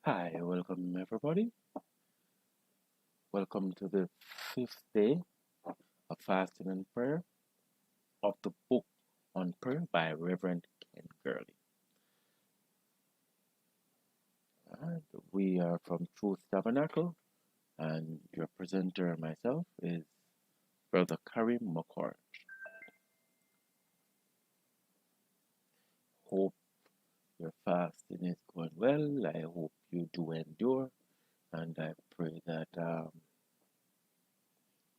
Hi, welcome everybody. Welcome to the fifth day of fasting and prayer of the book on prayer by Reverend Ken Gurley. And we are from Truth Tabernacle, and your presenter and myself is Brother Karim McHorgh. Hope your fasting is going well. I hope you do endure, and I pray that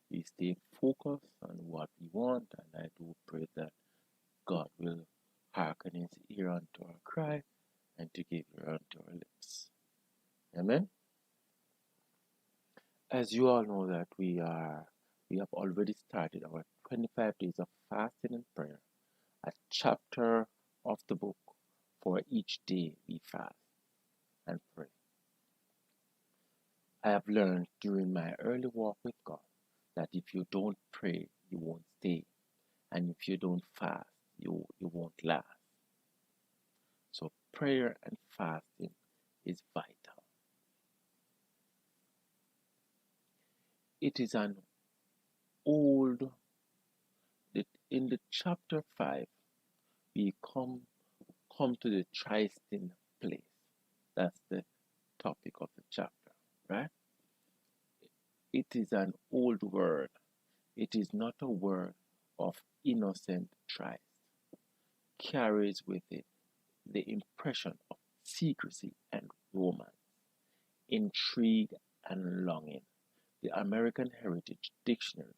we stay focused on what we want, and I do pray that God will hearken his ear unto our cry and to give ear unto our lips. Amen. As you all know that we have already started our 25 days of fasting and prayer, a chapter of the book for each day we fast and pray. I have learned during my early walk with God that if you don't pray, you won't stay. And if you don't fast, you won't last. So prayer and fasting is vital. It is an old, in the chapter 5, we come to the trysting place. That's the topic of the chapter, right? It is an old word. It is not a word of innocent tryst. Carries with it the impression of secrecy and romance, intrigue and longing. The American Heritage Dictionary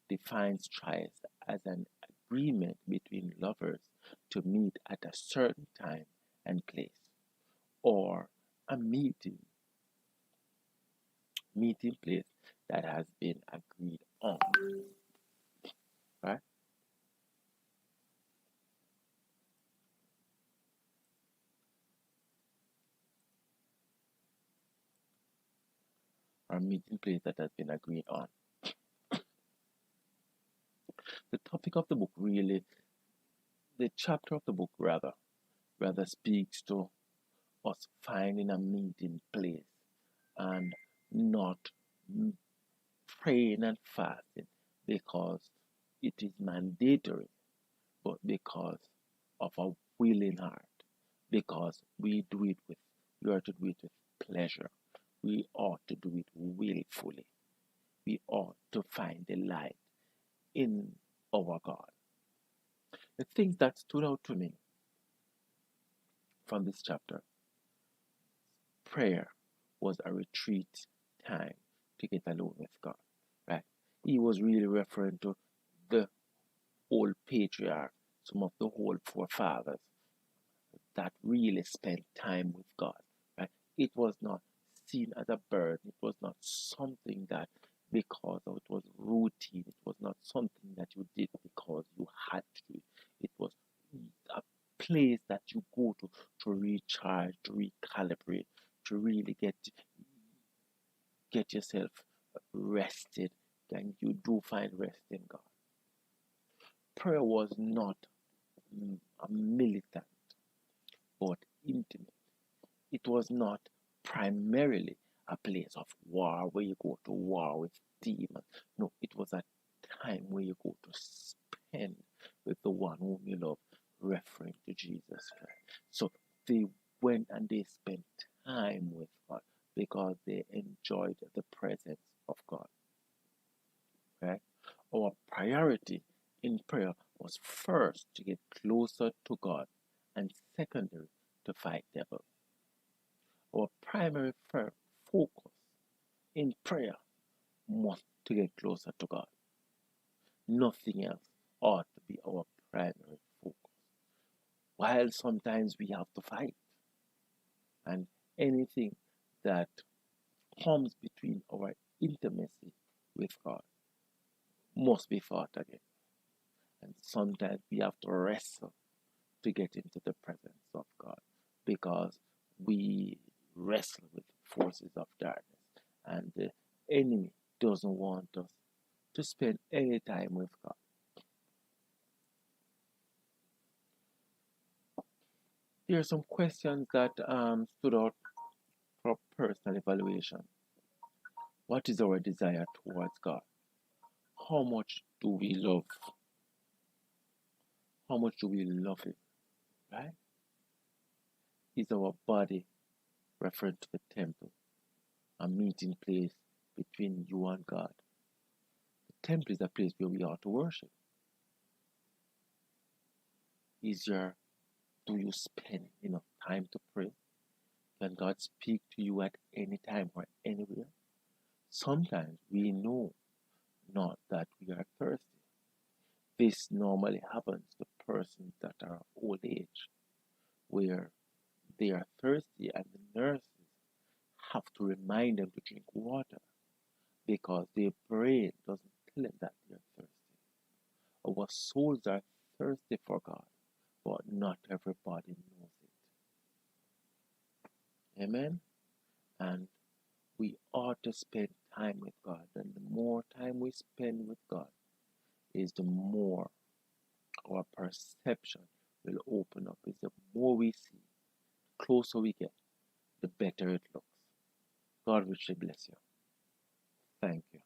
defines tryst as an agreement between lovers to meet at a certain time and place, or a meeting place that has been agreed on. Right? Or a meeting place that has been agreed on. The topic of the book really, the chapter of the book rather speaks to us finding a meeting place and not praying and fasting because it is mandatory, but because of a willing heart, because we are to do it with pleasure. We ought to do it willfully. We ought to find the light in our God. The things that stood out to me from this chapter, prayer was a retreat time to get alone with God, right? He was really referring to the old patriarch, some of the old forefathers that really spent time with God, right? It was not seen as a burden. It was not something that because it was routine. It was not something that you did because you had to do it. It was a place that you go to recharge, to recalibrate, to really get yourself rested, and you do find rest in God. Prayer was not a militant but intimate. It was not primarily a place of war where you go to war with demons. No, it was a time where you go to spend with the one whom you love, referring to Jesus Christ. So they went and they spent time with God because they enjoyed the presence of God. Right? Our priority in prayer was first to get closer to God and secondary to fight devil. Our primary focus in prayer must to get closer to God. Nothing else ought to be our primary focus. While sometimes we have to fight, and anything that comes between our intimacy with God must be fought against. And sometimes we have to wrestle to get into the presence of God because we wrestle with forces of darkness, and the enemy doesn't want us to spend any time with God. There are some questions that stood out for personal evaluation. What is our desire towards God? How much do we love? How much do we love Him? Right? Is our body referring to the temple, a meeting place between you and God? The temple is a place where we are to worship. Do you spend enough time to pray? Can God speak to you at any time or anywhere? Sometimes we know not that we are thirsty. This normally happens to persons that are of old age, where they are thirsty and the nurses have to remind them to drink water because their brain doesn't tell them that they're thirsty. Our souls are thirsty for God, but not everybody knows it. Amen? And we ought to spend time with God. And the more time we spend with God, is the more our perception will open up. Is the more we see, the closer we get, the better it looks. God richly bless you. Thank you.